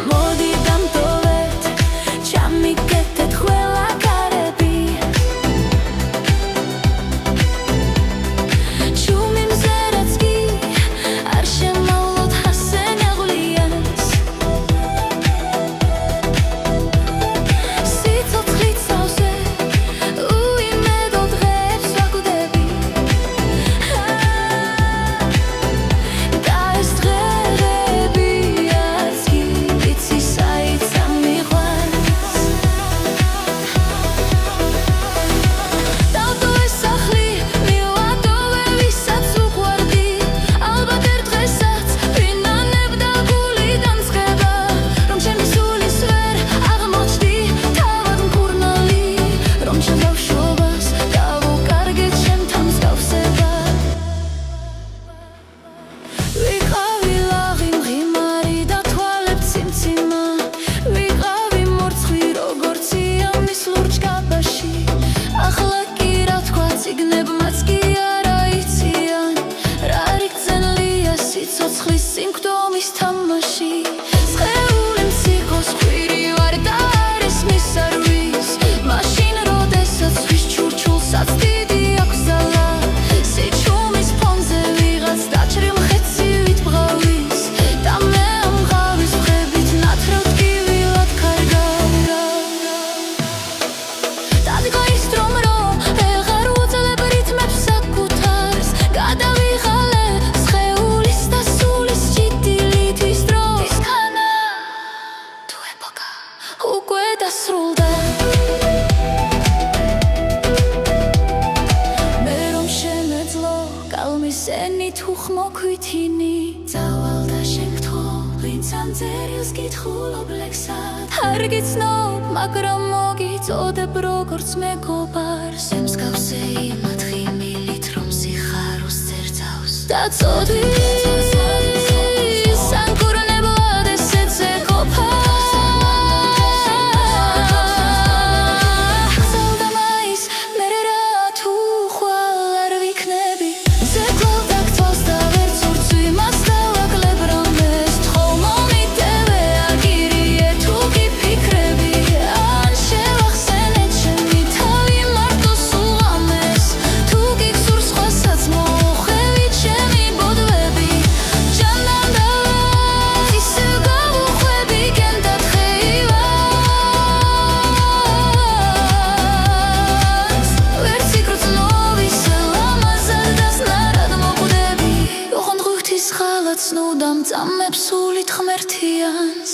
მოდი დამტოვეთ ჩამიკეთეთ ყველა კარები ჩუმი მზერაც კი არ შემავლოთ ჰასენ აღვლიანს სიცოცხლით სავსე უიმედო დღეებს ვაკვდები და ეს დღეები სიცოცხლის სიმპტომის თამაში სხეული მცირკოს ხვირი ვარ და არის მის არვის მაშინ როდესაც ხვის ჩურჩულსაც დიდი აქვს ზალა სიჩუმის ფონზე ვიღაც დაჭრილ ხეცივით ბღავის და მე ამ ღავის ხებით ნათრევ ტკივილად კარგავ დადგა ის დრო რომ ვეღარ უძლებ რითმებს საკუთარს გადავიღალე სენით უხმოქვითინი წავალ და შეგთხო ვინც ამ წერილს გითხულობ ლექსად არ გიცნობ მაგრამ მოგიწოდებ როგორც მეგობარს მსგავსე იმათი მილით რომ სიხაროს წერძავს და წოდვის სანკურნებლად ესეც ეყოფა ხალაც ნუდამ წამებს სულით ღმერთიანს